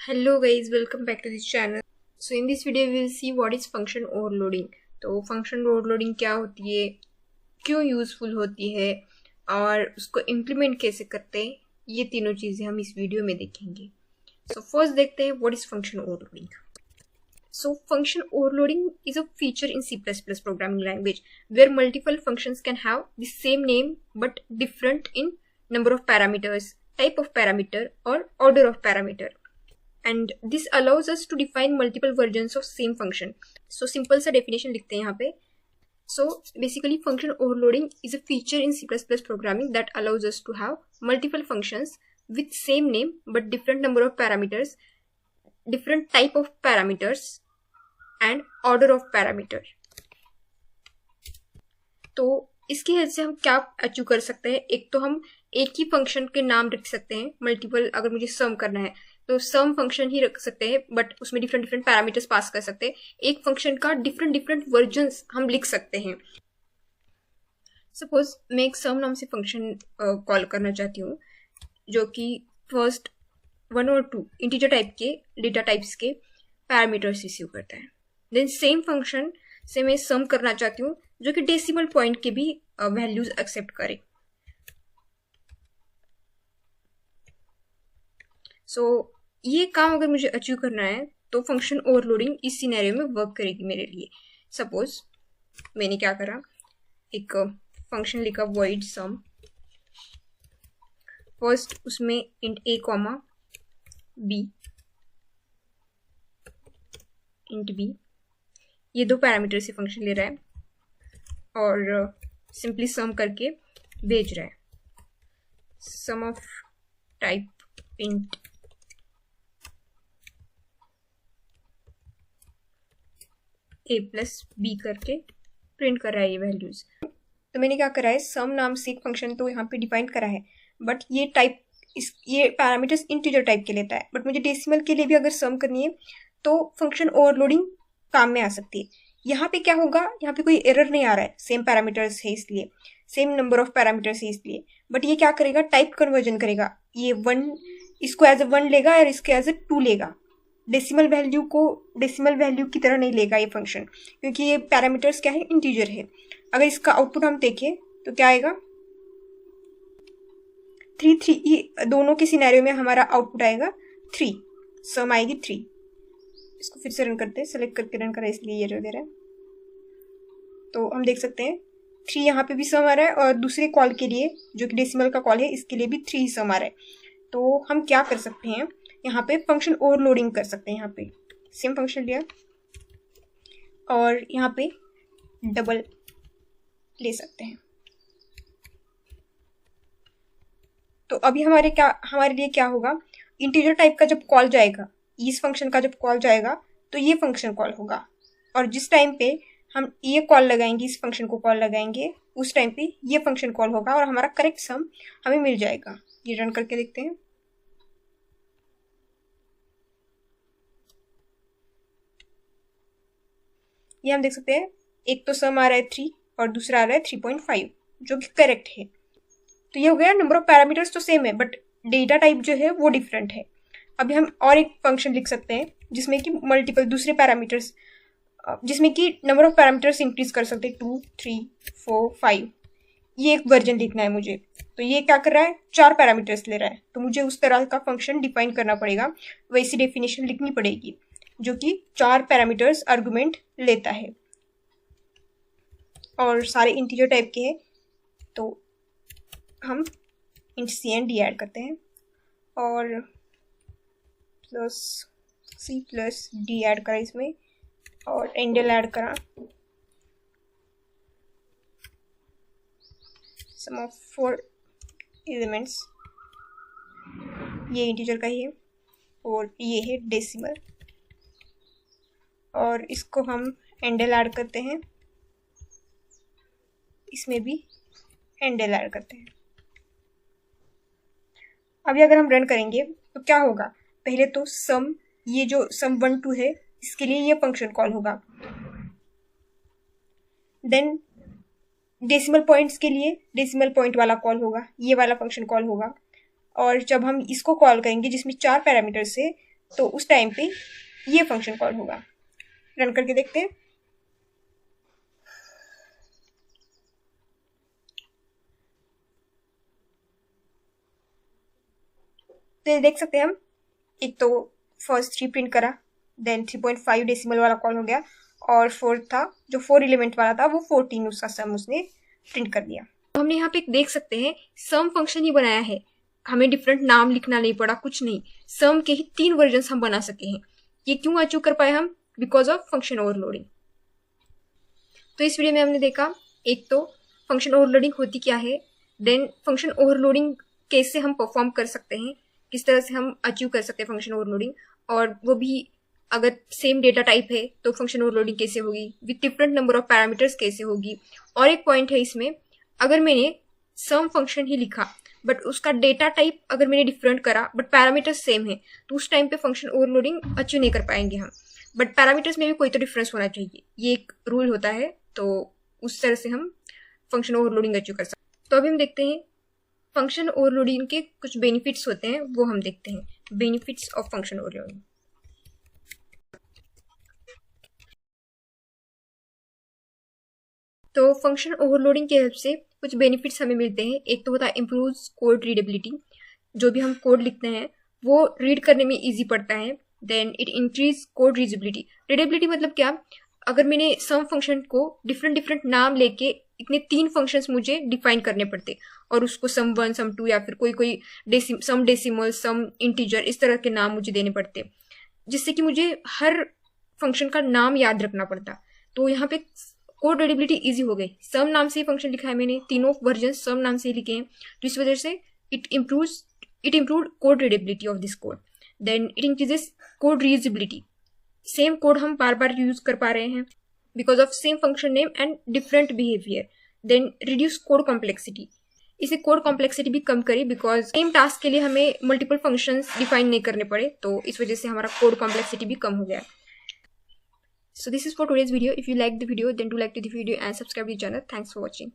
Hello guys, welcome back to this channel. So in this video we will see what is function overloading. तो function overloading क्या होती है, क्यों useful होती है और उसको इम्प्लीमेंट कैसे करते हैं, ये तीनों चीज़ें हम इस वीडियो में देखेंगे. So first देखते हैं what is function overloading. So function overloading is a feature in C++ programming language where multiple functions can have the same name but different in number of parameters, type of parameter or order of parameter. And this allows us to define multiple versions of same function. So simple सा definition लिखते हैं यहाँ पे. So basically function overloading is a feature in C++ programming that allows us to have multiple functions with same name but different number of parameters, different type of parameters and order of parameter. तो इसकी help से हम क्या achieve कर सकते हैं, एक तो हम एक ही फंक्शन के नाम रख सकते हैं. मल्टीपल अगर मुझे सम करना है तो सम फंक्शन ही रख सकते हैं बट उसमें डिफरेंट डिफरेंट पैरामीटर्स पास कर सकते हैं. एक फंक्शन का डिफरेंट डिफरेंट वर्जन्स हम लिख सकते हैं. सपोज मैं एक सम नाम से फंक्शन कॉल करना चाहती हूँ जो कि फर्स्ट 1 और 2 इंटीजर टाइप के डेटा टाइप्स के पैरामीटर्स रिसीव करता है. देन सेम फंक्शन से मैं सम करना चाहती हूँ जो कि डेसिमल पॉइंट के भी वैल्यूज एक्सेप्ट करे. सो ये काम अगर मुझे अचीव करना है तो फंक्शन ओवरलोडिंग इस सिनेरियो में वर्क करेगी मेरे लिए. सपोज मैंने क्या करा, एक फंक्शन लिखा void sum. फर्स्ट उसमें int a comma b, int b, ये दो पैरामीटर से फंक्शन ले रहा है और सिंपली सम करके भेज रहा है. Sum of type int a plus b करके प्रिंट कर रहा है ये वैल्यूज. तो मैंने क्या करा है, सम नाम से एक फंक्शन तो यहाँ पे डिफाइन करा है बट ये टाइप ये पैरामीटर्स इंटीजर टाइप के लेता है. बट मुझे डेसिमल के लिए भी अगर सम करनी है तो फंक्शन ओवरलोडिंग काम में आ सकती है. यहाँ पे क्या होगा, यहाँ पे कोई एरर नहीं आ रहा है, सेम पैरामीटर्स है इसलिए, सेम नंबर ऑफ पैरामीटर्स है इसलिए. बट ये क्या करेगा, टाइप कन्वर्जन करेगा. ये 1 इसको एज ए 1 लेगा और इसको एज ए 2 लेगा. डेसिमल वैल्यू को डेसिमल वैल्यू की तरह नहीं लेगा ये फंक्शन, क्योंकि ये पैरामीटर्स क्या है, इंटीजर है. अगर इसका आउटपुट हम देखें तो क्या आएगा, 3 ये दोनों के सिनेरियो में हमारा आउटपुट आएगा 3, सम आएगी 3. इसको फिर से रन करते हैं, सेलेक्ट करके रन करा इसलिए ये दे रहा है. तो हम देख सकते हैं 3 यहाँ पे भी सम आ रहा है और दूसरे कॉल के लिए जो कि डेसिमल का कॉल है इसके लिए भी 3 ही सम आ रहा है. तो हम क्या कर सकते हैं, यहाँ पे फंक्शन ओवरलोडिंग कर सकते हैं. यहाँ पे सेम फंक्शन लिया और यहाँ पे डबल ले सकते हैं. तो अभी हमारे लिए क्या होगा, इंटीजर टाइप का जब कॉल जाएगा, इस फंक्शन का जब कॉल जाएगा तो ये फंक्शन कॉल होगा. और जिस टाइम पे हम ये कॉल लगाएंगे, इस फंक्शन को कॉल लगाएंगे, उस टाइम पे ये फंक्शन कॉल होगा और हमारा करेक्ट सम हमें मिल जाएगा. ये रन करके देखते हैं. ये हम देख सकते हैं एक तो सम आ रहा है 3 और दूसरा आ रहा है 3.5 जो कि करेक्ट है. तो ये हो गया, नंबर ऑफ पैरामीटर्स तो सेम है बट डेटा टाइप जो है वो डिफरेंट है. अभी हम और एक फंक्शन लिख सकते हैं जिसमें कि मल्टीपल दूसरे पैरामीटर्स, जिसमें कि नंबर ऑफ पैरामीटर्स इंक्रीज कर सकते हैं, 2, 3, 4, 5. ये एक वर्जन लिखना है मुझे. तो ये क्या कर रहा है, 4 पैरामीटर्स ले रहा है. तो मुझे उस तरह का फंक्शन डिफाइन करना पड़ेगा, वैसी डेफिनेशन लिखनी पड़ेगी जो कि 4 पैरामीटर्स आर्गुमेंट लेता है और सारे इंटीजर टाइप के हैं. तो हम int c and d add करते हैं और plus c plus d add करा इसमें और एंडल ऐड करा. सम ऑफ 4 एलिमेंट्स, ये इंटीजर का ही है और ये है डेसिमल, और इसको हम एंडल ऐड करते हैं, इसमें भी एंडल ऐड करते हैं. अभी अगर हम रन करेंगे तो क्या होगा, पहले तो सम, ये जो सम 1 2 है इसके लिए ये फंक्शन कॉल होगा. देन डेसिमल पॉइंट्स के लिए डेसिमल पॉइंट वाला कॉल होगा, ये वाला फंक्शन कॉल होगा. और जब हम इसको कॉल करेंगे जिसमें 4 पैरामीटर्स है तो उस टाइम पे ये फंक्शन कॉल होगा। रन करके देखते हैं। तो ये देख सकते हैं हम, एक तो फर्स्ट 3 प्रिंट करा, देन 3.5 डेसिमल वाला कॉल हो गया, और फोर्थ था जो 4 एलिमेंट वाला था वो 14 उसका सम उसने प्रिंट कर दिया। तो हमने यहाँ पे देख सकते हैं सम फंक्शन ही बनाया है, हमें डिफरेंट नाम लिखना नहीं पड़ा, कुछ नहीं, सम के ही 3 वर्जन हम बना सके हैं। ये क्यों अचीव कर पाए हम? Because of function overloading. तो इस वीडियो में हमने देखा एक तो फंक्शन ओवरलोडिंग होती क्या है, देन फंक्शन ओवरलोडिंग कैसे हम परफॉर्म कर सकते हैं, किस तरह से हम अचीव कर सकते हैं फंक्शन ओवरलोडिंग, और वो भी अगर सेम डेटा टाइप है तो फंक्शन ओवरलोडिंग कैसे होगी, with different number of parameters कैसे होगी। और एक पॉइंट है इसमें, अगर मैंने सम फंक्शन ही लिखा बट उसका डेटा टाइप अगर मैंने डिफरेंट करा बट पैरामीटर्स सेम है, तो उस टाइम पे फंक्शन ओवरलोडिंग अचीव नहीं कर पाएंगे हम। बट पैरामीटर्स में भी कोई तो डिफरेंस होना चाहिए, ये एक रूल होता है, तो उस तरह से हम फंक्शन ओवरलोडिंग अचीव कर सकते हैं। तो अभी हम देखते हैं फंक्शन ओवरलोडिंग के कुछ बेनिफिट्स होते हैं, वो हम देखते हैं, बेनिफिट्स ऑफ फंक्शन ओवरलोडिंग। तो फंक्शन ओवरलोडिंग की हेल्प से कुछ बेनिफिट्स हमें मिलते हैं। एक तो होता है इम्प्रूव कोड रीडेबिलिटी, जो भी हम कोड लिखते हैं वो रीड करने में इजी पड़ता है। Then it increase code readability. Readability मतलब क्या, अगर मैंने सम फंक्शन को डिफरेंट डिफरेंट नाम लेके इतने 3 फंक्शंस मुझे डिफाइन करने पड़ते, और उसको सम 1 सम 2 या फिर कोई कोई सम डेसिमल सम इंटीजर इस तरह के नाम मुझे देने पड़ते, जिससे कि मुझे हर फंक्शन का नाम याद रखना पड़ता। तो यहाँ पे कोड रीडेबिलिटी इजी हो गई, सम नाम से ही फंक्शन लिखा है मैंने, तीनों वर्जन सम नाम से ही लिखे हैं, तो इस वजह से it improved code readability of this code. Then it increases code reusability, same code हम बार बार यूज कर पा रहे हैं because of same function name and different behaviour. Then reduce code complexity, इसे कोड कॉम्प्लेक्सिटी भी कम करी बिकॉज सेम टास्क के लिए हमें मल्टीपल फंक्शंस डिफाइन नहीं करने पड़े, तो इस वजह से हमारा कोड कॉम्प्लेक्सिटी भी कम हो गया। So this is for today's video. If you liked the video, then do like the video and subscribe to the channel. Thanks for watching.